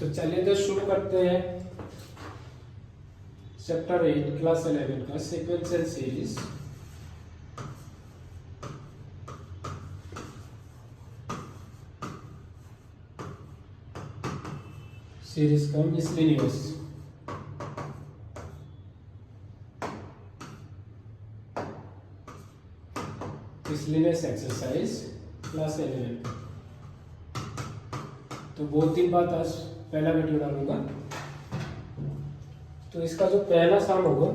तो चलिए तो शुरू करते हैं चैप्टर 8 क्लास 11 का सीक्वेंशियल सीरीज। सीरीज का मिसलेनियस एक्सरसाइज क्लास 11। तो बहुत दिन बाद आज पहला वीडियो डालूंगा। तो इसका जो पहला सम होगा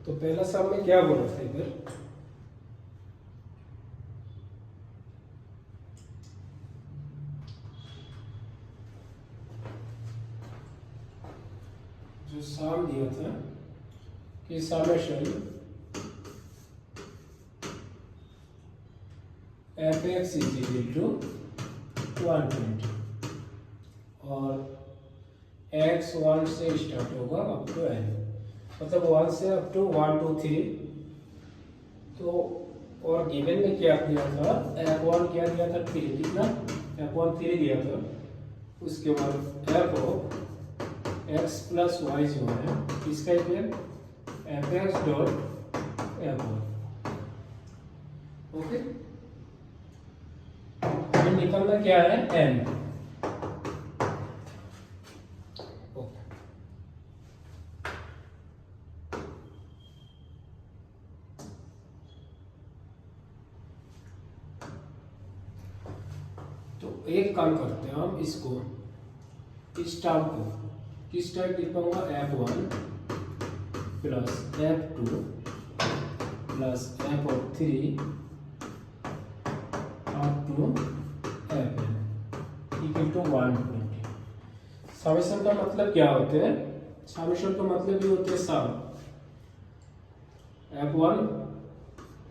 तो पहला सम में क्या बोला था इधर, जो सम दिया था कि summation fx is equal to 120 और x 1 से स्टार्ट होगा अप टू n, मतलब 1 से अप टू 1 2 3। तो और गिवन में क्या दिया था, f1 क्या दिया था 3, कितना f1 3 दिया था। उसके बाद f of x plus y जो है इसका equal fx dot f1। Okay, निकलना क्या है n। तो एक काम करते हैं हम, इसको इस टर्म को किस टाइप लिख पाऊंगा, f1 plus f2 plus f3 up to fn equal to 120। Summation का मतलब क्या होते हैं, समेशन का मतलब ये होते हैं सम f1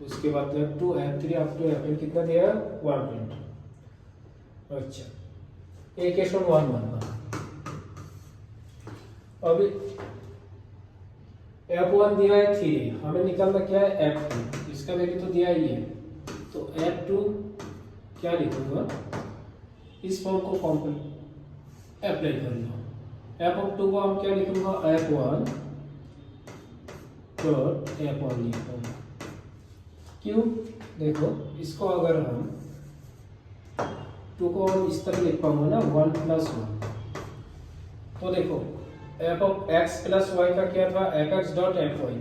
उसके बाद f2 f3 up to fn कितना दिया 120। अच्छा, इक्वेशन 1 बनना। अभी f1 दिया है 3, हमें निकालना क्या है f2, इसका वैल्यू तो दिया ही है। तो f2 क्या लिखूंगा, इस फॉर्म को अप्लाई कर लो। f2 को हम क्या लिखूंगा, f1 डॉट f1 लिखूंगा। क्यों, देखो इसको अगर हम 2 को हम इस तरह लिख पाऊंगा ना 1 प्लस 1, तो देखो f of x plus y का क्या था fx डॉट fy,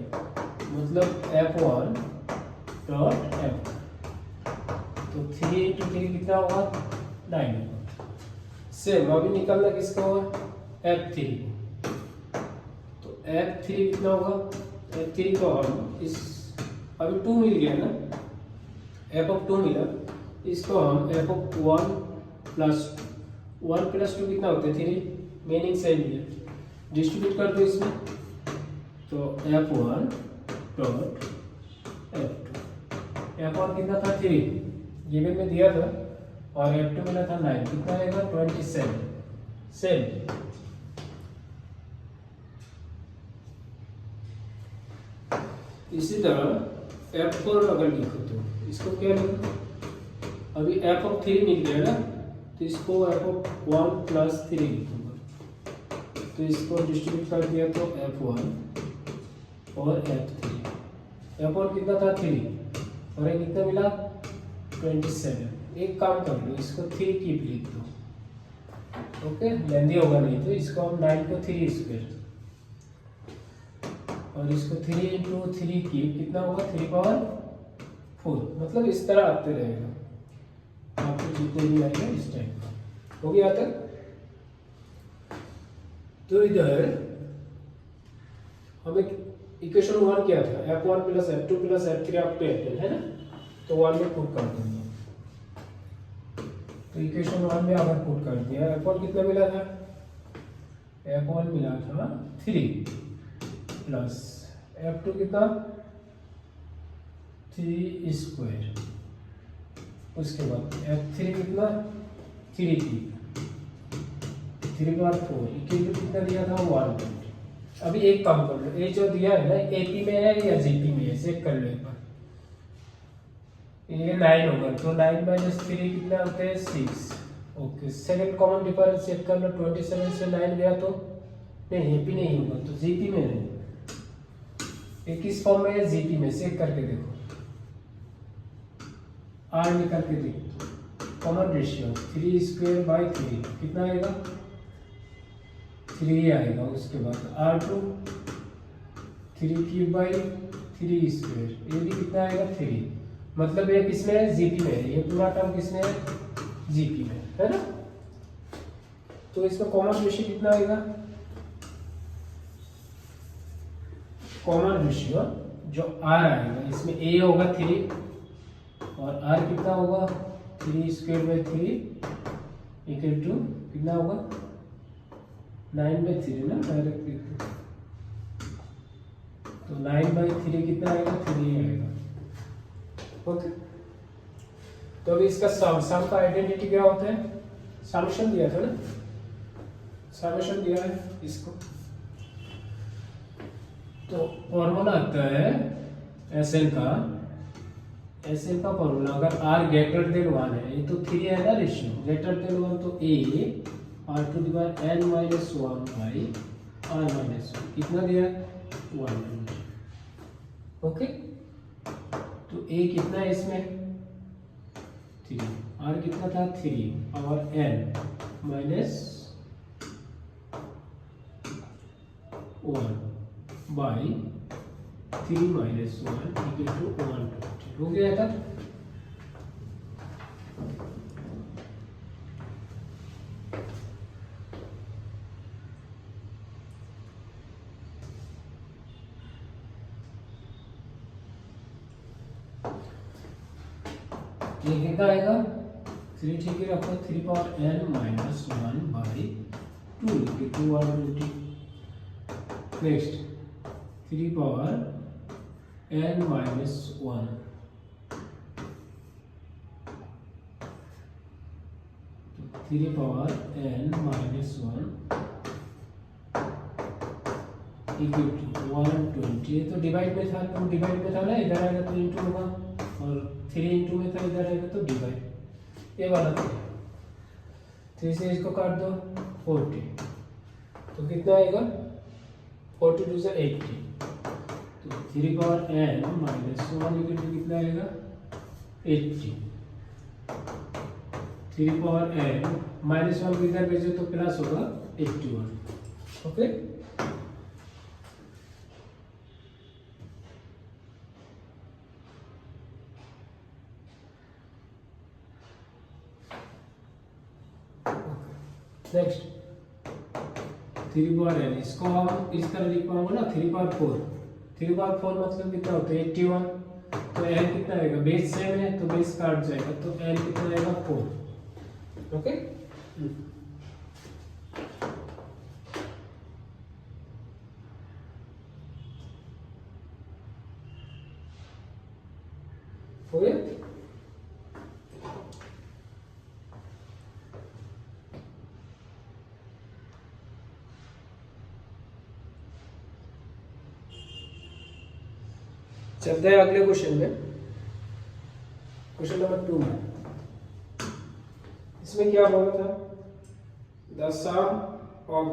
मतलब f1 डॉट f। तो 3 इंटू 3 कितना होगा 9। सेम अभी निकालना किसका होगा f3। तो f3 कितना होगा, f3 को हम इस अभी 2 मिल गया ना, f ऑफ 2 मिला, इसको हम f ऑफ 1 प्लस 2 कितना होता है 3, मीनिंग सेम है, डिस्ट्रीब्यूट कर दो इसमें। तो f1 डॉट f2, f1 कितना था 3 गिवन में दिया था और f2 मिला था 9, कितना आएगा 27। सेम इसी तरह f4 अगर लिखो तो इसको क्या लिखो, अभी f ऑफ 3 मिल गया ना, तो इसको f ऑफ 1 प्लस 3 लिखूंगा। तो इसको डिस्ट्रीब्यूट कर दिया तो f1 और f3। f1 कितना था 3 और ये कितना मिला 27। एक काम कर लो, इसको 3 कीप लिख दो। ओके, लेंदी होगा नहीं, तो इसको हम 9 को 3 स्क्वायर और इसको 3 इंटू 3 कीप कितना होगा 3 पावर 4, मतलब इस तरह आते रहेगा आपको जितने भी आएगा इस टाइप का। हो गया तक। तो इधर हमें इक्वेशन 1 क्या था, f1 plus f2 plus f3 up to fn है ना, तो 1 में पुट कर देंगे। तो इक्वेशन 1 में अगर पुट कर दिया, f1 कितना मिला था, f1 मिला था 3 प्लस f2 कितना 3 स्क्वायर, उसके बाद f3 कितना 3 की 3 बार 4 इक्वल कितना दिया था 120। अभी एक काम कर लो, ये जो दिया है ना एपी में है या जीपी में है, चेक कर लो एक बार। ये 9 होगा, तो 9 माइनस 3 कितना होता है 6। Okay, second common difference check कर लो, 27 से 9 गया तो नहीं, ये भी नहीं होगा, तो जीपी में नहीं, ये किस फॉर्म में है, जीपी में। चेक करके देखो, आर निकाल के देखो, कॉमन रेशियो 3 स्क्वायर बाई 3 कितना आएगा 3 आएगा। उसके बाद R2 3 क्यूब बाई 3 स्क्वायर, ये भी कितना आएगा 3, मतलब ये किसमें है, जीपी में है, ये पूरा टर्म किसमें है, जीपी में है ना। तो इसमें कॉमन रेशियो कितना आएगा, कॉमन रेशियो जो R आएगा इसमें A होगा 3 और R कितना होगा 3 स्क्वायर बाई 3 इक्वल टू कितना होगा 9/3 ना, डायरेक्ट लिखते, तो 9/3 कितना आएगा 3 आएगा। ओके, तो अभी इसका सम का आइडेंटिटी क्या होता है, समेशन दिया था ना, समेशन दिया है इसको, तो फॉर्मूला आता है एसएन का फॉर्मूला, अगर आर ग्रेटर देन 1 है, ये तो 3 है ना रेशियो, ग्रेटर देन 1 तो a r to divide n minus 1 by r minus 1 कितना दिया 1। ओके, तो ए कितना है इसमें 3, आर कितना था 3 और n minus 1 by 3 minus 1 equal to 120 हो गया था। ये कितना आएगा 3 ठीक है रखो, 3 power n minus 1 by 2 equal to 120। Next 3 power n minus 1 3 power n minus 1 equal to 120। तो डिवाइड में था, तो डिवाइड में था ना, इधर आएगा तो इंटू होगा, और 3 इंटू में था, इधर आएगा तो डिवाइड, ये वाला 3 से इसको काट दो 40, तो कितना आएगा 42 से 80, तो 3 power n minus 1 equal to कितना आएगा 80। 3 पावर n माइनस 1 इधर भेजो तो प्लस होगा 81। ओके, नेक्स्ट 3 पावर n, इसको हम इस तरह लिख पाऊंगा ना 3 पावर 4, 3 पावर 4 मतलब कितना होता है 81, तो n कितना आएगा, बेस सेम है तो बेस काट जाएगा, तो n कितना आएगा 4। ओके, हो गया। चलते हैं अगले क्वेश्चन में, क्वेश्चन नंबर 2 में। इसमें क्या बोला था, द सम ऑफ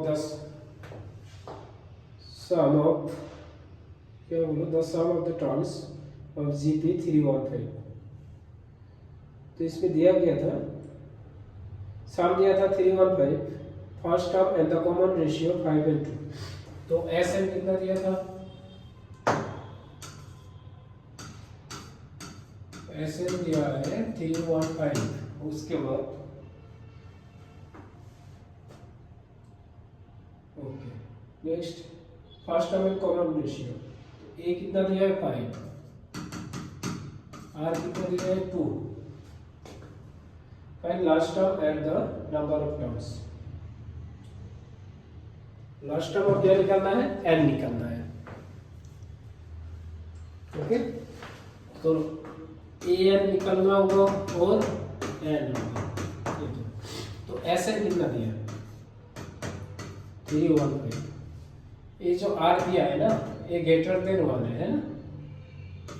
क्या बोलो, the sum of the terms of GP 315। तो इसमें दिया गया था, सम दिया था 315, first term and the common ratio 5/2। तो एस एन कितना दिया था, एस एन दिया है 315। उसके बाद okay, next first term and common ratio, a कितना दिया है 5, आर कितना दिया है 2, find last term at the number of terms. Last term of क्या निकालना है, एन निकालना है। ओके, तो ए एन निकालना होगा और एन होगा, तो एस एन कितना दिया 315। ये जो आर दिया है ना, ये ग्रेटर देन 1 है ना,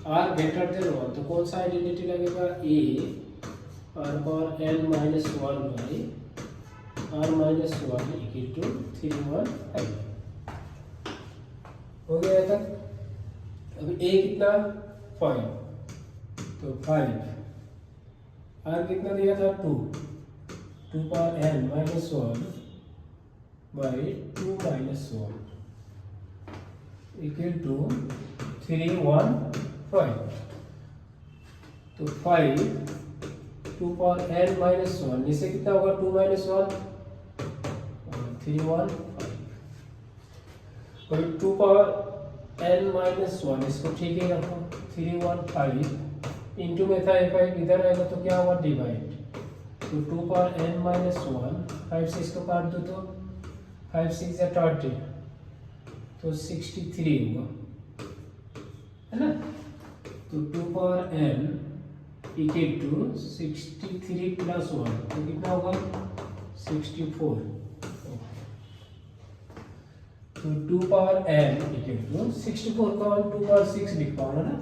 आर ग्रेटर देन 1, तो कौन सा आइडेंटिटी लगेगा, a r power n minus 1 by r minus 1 equal to 315 हो गया तक। अब ए कितना 5, तो 5 आर कितना दिया था 2 power n minus 1 by 2 minus 1 equal to 315, तो 5 2 पावर एन माइनस 1 इससे कितना होगा 2 माइनस 1 315, और 2 पावर एन माइनस 1 इसको ठीक ही रखो 315 इंटू में था 5 इधर आएगा तो क्या होगा डिवाइड, तो 2 पावर एन माइनस 1 5 से इसको काट दो तो 5 6 या 30 तो 63 होगा, है ना। तो 2 power n equal to 63 plus 1 तो कितना होगा 64, तो 2 पावर एन इक्वल टू 64 को हम 2 पावर 6 लिख पाऊंगा ना,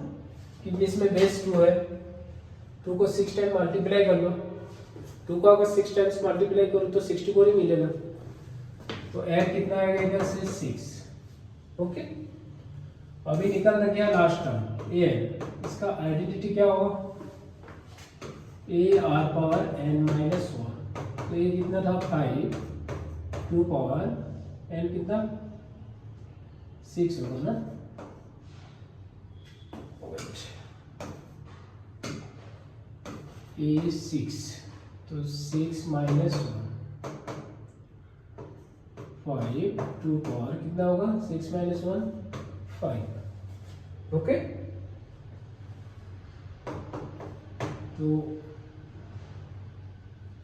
क्योंकि इसमें बेस 2 है, 2 को 6 टाइम मल्टीप्लाई कर लो, 2 को अगर 6 टाइम्स मल्टीप्लाई करो तो 64 ही मिलेगा, तो एन कितना आएगा इधर से 6, ओके। अभी निकल गया लास्ट टर्म ए, इसका आइडेंटिटी क्या होगा, a r power n minus 1, तो ये कितना था 5 2 पावर एन कितना 6 होगा ना, ए 6 तो 6 माइनस 1 5 2 पावर कितना होगा 6 माइनस 1 5, ओके। तो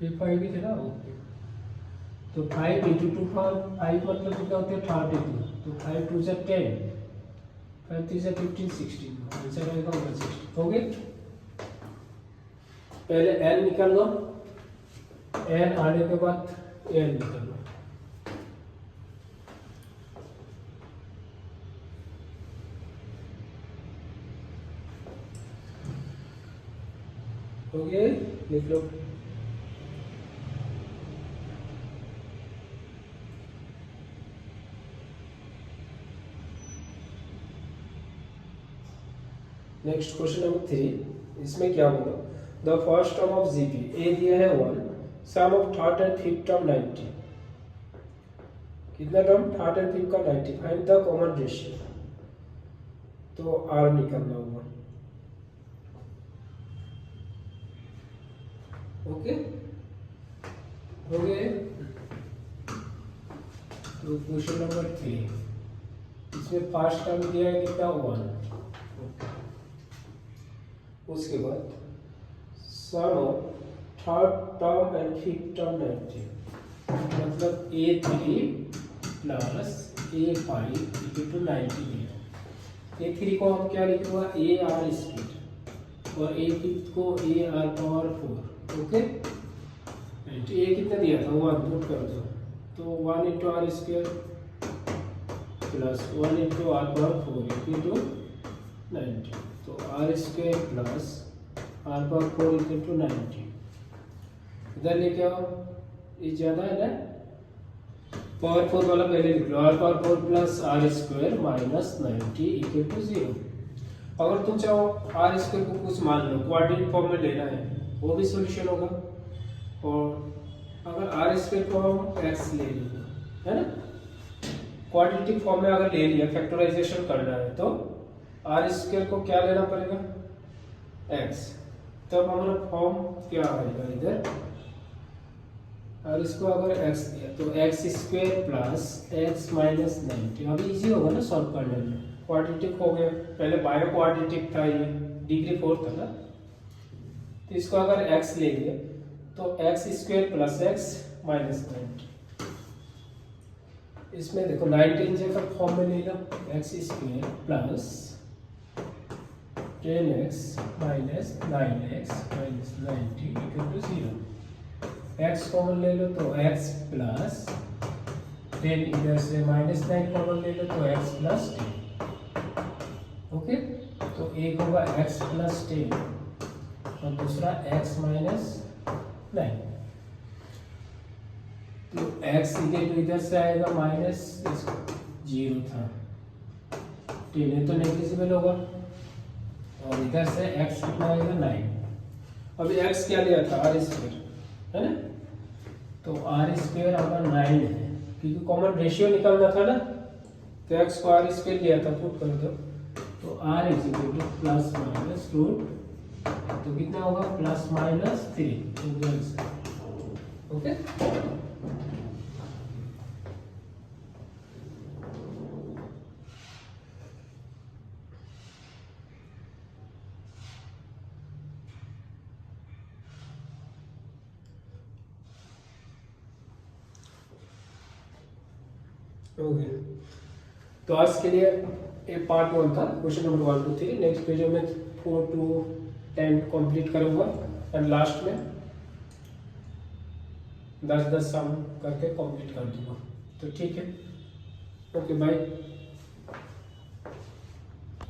ये 5 भी थे ना, ओके। तो 5 इंटू 2 पावर 5 मतलब कितना होते हैं 32, तो 5 2 से 10 5 3 से 15 16, आंसर आएगा 160, हो गया। पहले एन निकाल लो, एन आने के बाद एन निकाल लो, हो गया, लिख लो। नेक्स्ट क्वेश्चन नंबर 3, इसमें क्या बोला, the first term of GP a दिया है 1, sum of third and fifth term 90, कितना टर्म थर्ड एंड फिफ्थ का 90, फाइंड द कॉमन रेशियो, तो आर निकालना होगा, ओके, हो गए। तो क्वेश्चन नंबर 3, इसमें फर्स्ट टर्म दिया है कितना 1, उसके बाद sum of third term and fifth term 90, मतलब A3 plus A5 equal to 90 दिया, A3 को हम क्या लिखूंगा ए आर स्क्वायर और A5 को a r power 4, okay. A कितना दिया था 1, नोट कर दो, तो 1 into r square plus 1 into r power 4 equal to 90, तो r square plus r power 4 equal to 90, इधर लेके आओ, ये ज्यादा है ना, पावर 4 वाला पहले लिख लो, r power 4 plus r square minus 90 equal to 0। अगर तुम चाहो आर स्क्वायर को कुछ मान लो, क्वाड्रेटिक फॉर्म में लेना है, वो भी सॉल्यूशन होगा, और अगर आर स्क्वायर को हम एक्स ले लेंगे, है ना, क्वाड्रेटिक फॉर्म में अगर ले लिया, फैक्टराइजेशन करना है तो आर स्क्वायर को क्या लेना पड़ेगा एक्स, तब हमारा फॉर्म क्या आएगा इधर, और इसको अगर एक्स दिया तो x square plus x minus 90, अभी इजी होगा ना सॉल्व करने में, क्वाड्रेटिक हो गया, पहले बायो क्वाड्रेटिक था, ये डिग्री 4 था ना, तो इसको अगर एक्स ले लिया तो x square plus x minus 90, इसमें देखो 19 जगह फॉर्म में ले लो, x square plus 10x minus 9x minus 90 equal to 0, x common ले लो तो x प्लस 10, इधर से माइनस 9 कॉमन ले लो तो x प्लस 10, ओके, तो एक होगा x प्लस 10 और दूसरा x माइनस 9। तो x इधर से आएगा माइनस 0 था, 10 तो नेग्लिजिबल होगा, और इधर से x कितना आएगा 9। अभी x क्या लिया था r स्क्वायर है ना, तो r स्क्वायर हमारा 9 है क्योंकि कॉमन रेशियो निकालना था ना, तो x को r स्क्वायर लिया था, पुट कर दो, तो r is equal to plus minus root, तो कितना होगा प्लस माइनस 3। Okay, okay. तो आज के लिए ये पार्ट 1 था, question number 1 to 3। Next page में 4 to 10 कंप्लीट करूंगा एंड लास्ट में 10-10 सम करके कंप्लीट कर दूंगा। तो ठीक है, ओके बाय।